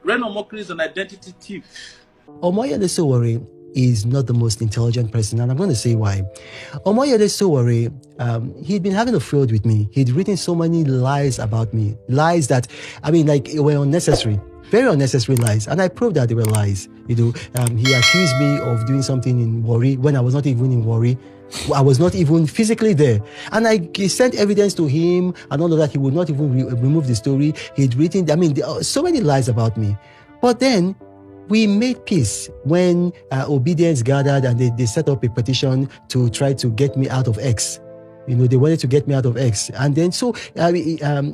Reno Omokri is an identity thief. Omoyele Sowore is not the most intelligent person, and I'm going to say why. Omoyele Sowore, he'd been having a feud with me. He'd written so many lies about me, lies that, were unnecessary, very unnecessary lies, and I proved that they were lies. He accused me of doing something in Warri when I was not even in Warri. I was not even physically there. And I sent evidence to him and all of that. He would not even remove the story. He'd written, so many lies about me. But then we made peace when obedience gathered and they set up a petition to try to get me out of X. They wanted to get me out of X. And then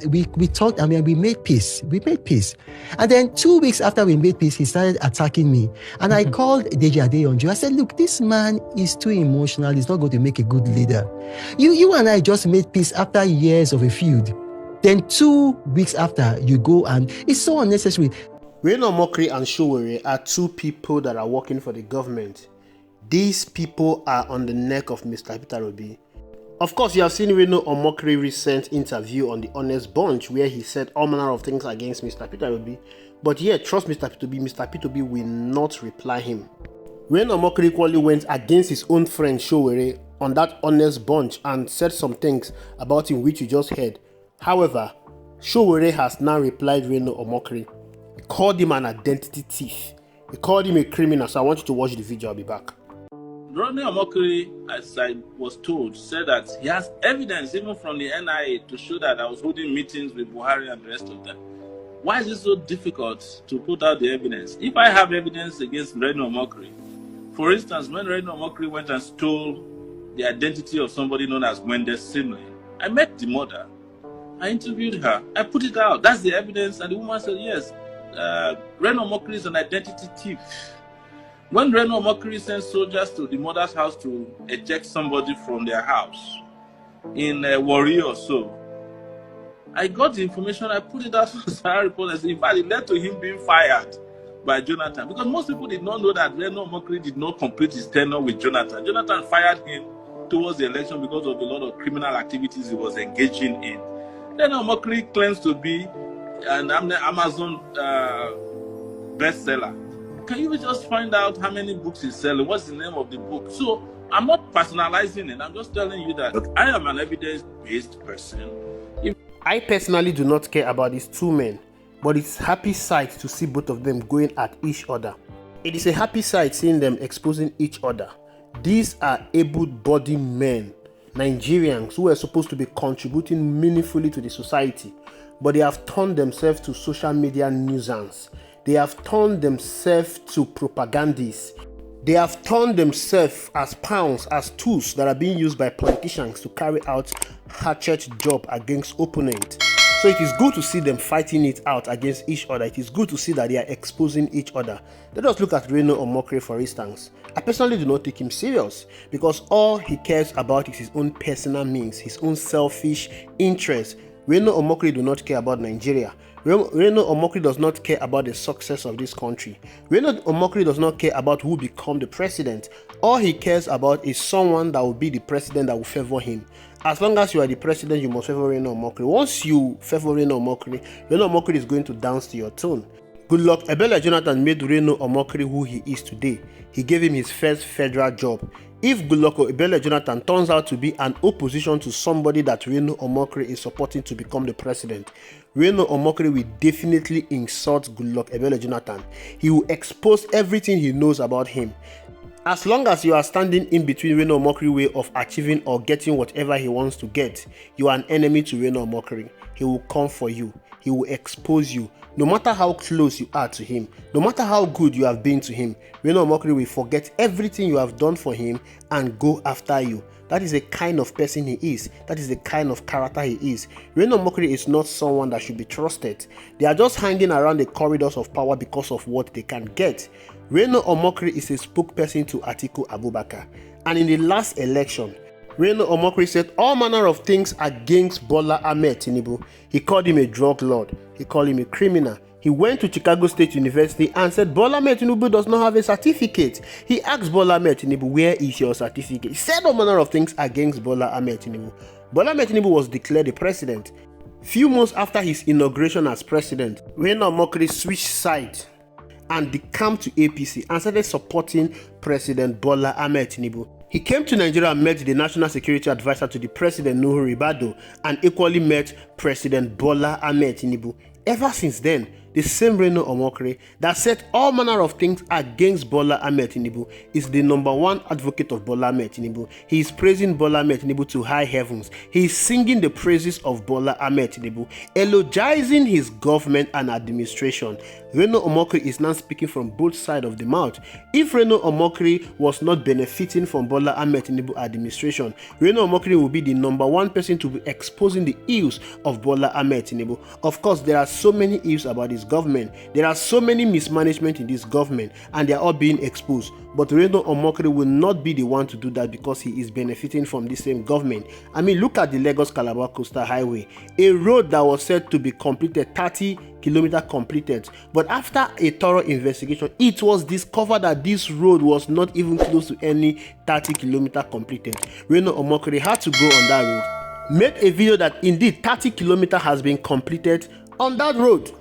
we talked, we made peace. We made peace. And then 2 weeks after we made peace, he started attacking me. And I called Deji Adeyonju. I said, look, this man is too emotional. He's not going to make a good leader. You and I just made peace after years of a feud. Then 2 weeks after, you go and it's so unnecessary. Reno Omokri and Sowore are two people that are working for the government. These people are on the neck of Mr. Peter Obi. Of course, you have seen Reno Omokri's recent interview on the Honest Bunch where he said all manner of things against Mr. Peter Obi. But yeah, trust Mr. Peter Obi will not reply him. Reno Omokri equally went against his own friend Sowore on that Honest Bunch and said some things about him which you just heard. However, Sowore has now replied Reno Omokri. He called him an identity thief. He called him a criminal. So I want you to watch the video. I'll be back. Reno Omokri, as I was told, said that he has evidence even from the NIA to show that I was holding meetings with Buhari and the rest of them. Why is it so difficult to put out the evidence? If I have evidence against Reno Omokri, for instance, when Reno Omokri went and stole the identity of somebody known as Wendy Simley, I met the mother. I interviewed her. I put it out. That's the evidence. And the woman said, yes, Reno Omokri is an identity thief. When Reno Omokri sent soldiers to the mother's house to eject somebody from their house in Warri or so, I got the information, I put it out on Sahara Report. In fact, it led to him being fired by Jonathan, because most people did not know that Reno Omokri did not complete his tenure with Jonathan. Jonathan fired him towards the election because of a lot of criminal activities he was engaging in. Reno Omokri claims to be an Amazon bestseller. Can you just find out how many books he's selling? What's the name of the book? So I'm not personalizing it. I'm just telling you that I am an evidence-based person. I personally do not care about these two men, but it's a happy sight to see both of them going at each other. It is a happy sight seeing them exposing each other. These are able-bodied men, Nigerians who are supposed to be contributing meaningfully to the society, but they have turned themselves to social media nuisance. They have turned themselves to propagandists. They have turned themselves as pawns, as tools that are being used by politicians to carry out hatchet job against opponents. So it is good to see them fighting it out against each other. It is good to see that they are exposing each other. Let us look at Reno Omokri, for instance. I personally do not take him serious because all he cares about is his own personal means, his own selfish interests. Reno Omokri do not care about Nigeria. Reno Omokri does not care about the success of this country. Reno Omokri does not care about who become the president. All he cares about is someone that will be the president that will favor him. As long as you are the president, you must favor Reno Omokri. Once you favor Reno Omokri is going to dance to your tune. Goodluck Ebele Jonathan made Reno Omokri who he is today. He gave him his first federal job. If Goodluck Ebele Jonathan turns out to be an opposition to somebody that Reno Omokri is supporting to become the president, Reno Omokri will definitely insult Goodluck Ebele Jonathan. He will expose everything he knows about him. As long as you are standing in between Reno Omokri's way of achieving or getting whatever he wants to get, you are an enemy to Reno Omokri. He will come for you. He will expose you. No matter how close you are to him, no matter how good you have been to him, Reno Omokri will forget everything you have done for him and go after you. That is the kind of person he is. That is the kind of character he is. Reno Omokri is not someone that should be trusted. They are just hanging around the corridors of power because of what they can get. Reno Omokri is a spokesperson to Atiku Abubakar. And in the last election, Reno Omokri said all manner of things against Bola Ahmed Tinubu. He called him a drug lord. He called him a criminal. He went to Chicago State University and said Bola Ahmed Tinubu does not have a certificate. He asked Bola Ahmed Tinubu, where is your certificate? He said all manner of things against Bola Ahmed Tinubu. Bola Ahmed Tinubu was declared the president. Few months after his inauguration as president, Reno Omokri switched sides and decamped to APC and started supporting President Bola Ahmed Tinubu. He came to Nigeria and met the National Security Advisor to the President Nuhu Ribadu and equally met President Bola Ahmed Tinubu. Ever since then, the same Reno Omokri that said all manner of things against Bola Ahmed Tinubu is the #1 advocate of Bola Ahmed Tinubu. He is praising Bola Ahmed Tinubu to high heavens. He is singing the praises of Bola Ahmed Tinubu, elogizing his government and administration. Reno Omokri is now speaking from both sides of the mouth. If Reno Omokri was not benefiting from Bola Ahmed Tinubu administration, Reno Omokri will be the #1 person to be exposing the ills of Bola Ahmed Tinubu. Of course, there are so many ills about this government. There are so many mismanagement in this government, and they are all being exposed. But Reno Omokri will not be the one to do that because he is benefiting from the same government. I mean, look at the Lagos-Calabar Coastal Highway, a road that was said to be completed, 30 kilometers completed. But after a thorough investigation, it was discovered that this road was not even close to any 30 kilometers completed. Reno Omokri had to go on that road, made a video that indeed 30 kilometers has been completed on that road.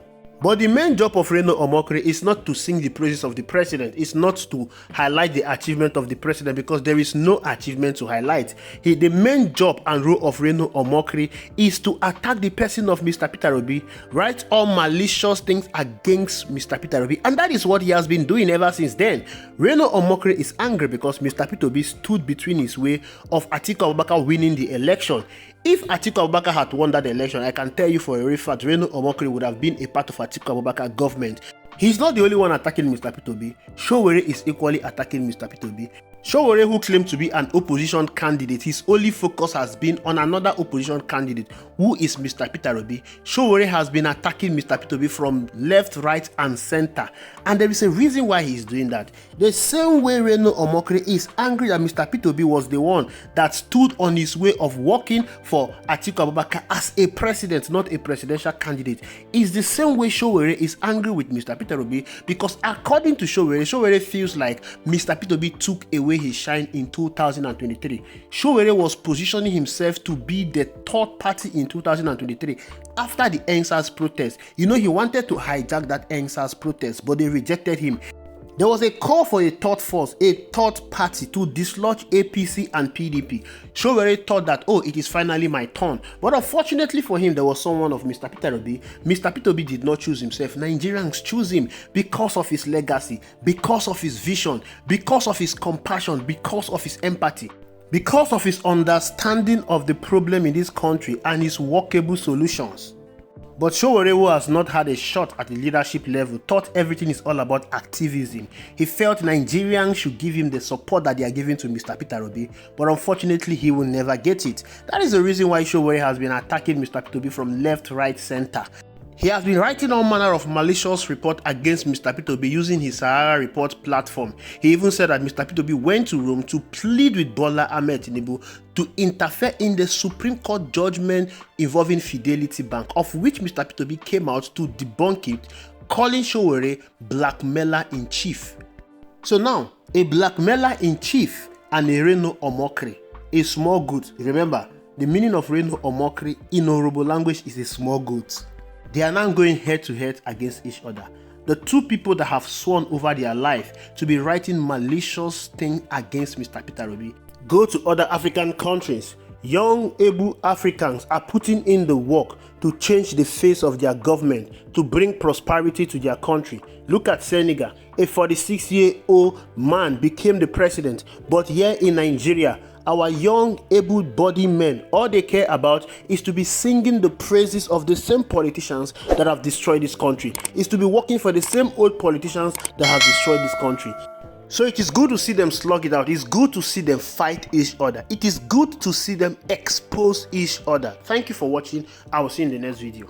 But the main job of Reno Omokri is not to sing the praises of the president. It's not to highlight the achievement of the president because there is no achievement to highlight. The main job and role of Reno Omokri is to attack the person of Mr. Peter Obi, write all malicious things against Mr. Peter Obi, and that is what he has been doing ever since then. Reno Omokri is angry because Mr. Peter Obi stood between his way of Atiku Abubakar winning the election. If Atiku Abubakar had won that election, I can tell you for a real fact, Reno Omokri would have been a part of Atiku Abubakar government. He's not the only one attacking Mr. Peter Obi. Sowore is equally attacking Mr. Peter Obi. Sowore, who claimed to be an opposition candidate, his only focus has been on another opposition candidate, who is Mr. Peter Obi. Sowore has been attacking Mr. Peter Obi from left, right, and center. And there is a reason why he is doing that. The same way Reno Omokri is angry that Mr. Peter Obi was the one that stood on his way of working for Atiku Abubakar as a president, not a presidential candidate, is the same way Sowore is angry with Mr. Peter Obi because according to Sowore, Sowore feels like Mr. Peter Obi took away his shine in 2023. Sowore was positioning himself to be the third party in 2023 after the NSAS protest. You know, he wanted to hijack that NSAS protest, but they rejected him. There was a call for a third force, a third party to dislodge APC and PDP. Sowore thought that, oh, it is finally my turn. But unfortunately for him, there was someone of Mr. Peter Obi. Mr. Peter Obi did not choose himself. Nigerians choose him because of his legacy, because of his vision, because of his compassion, because of his empathy, because of his understanding of the problem in this country and his workable solutions. But Sowore, who has not had a shot at the leadership level, thought everything is all about activism. He felt Nigerians should give him the support that they are giving to Mr. Peter Obi, but unfortunately he will never get it. That is the reason why Sowore has been attacking Mr. Peter Obi from left, right, center. He has been writing all manner of malicious report against Mr. Peter Obi using his Sahara Report platform. He even said that Mr. Peter Obi went to Rome to plead with Bola Ahmed Tinubu to interfere in the Supreme Court judgment involving Fidelity Bank, of which Mr. Peter Obi came out to debunk it, calling Sowore blackmailer in chief. So now, a blackmailer in chief and a Reno Omokri, a small goat. Remember, the meaning of Reno Omokri in Yoruba language is a small goat. They are now going head to head against each other. The two people that have sworn over their life to be writing malicious things against Mr. Peter Obi go to other African countries. Young, able Africans are putting in the work to change the face of their government, to bring prosperity to their country. Look at Senegal. A 46-year-old man became the president, but here in Nigeria, our young, able-bodied men, all they care about is to be singing the praises of the same politicians that have destroyed this country, is to be working for the same old politicians that have destroyed this country. So it is good to see them slug it out. It's good to see them fight each other. It is good to see them expose each other. Thank you for watching. I will see you in the next video.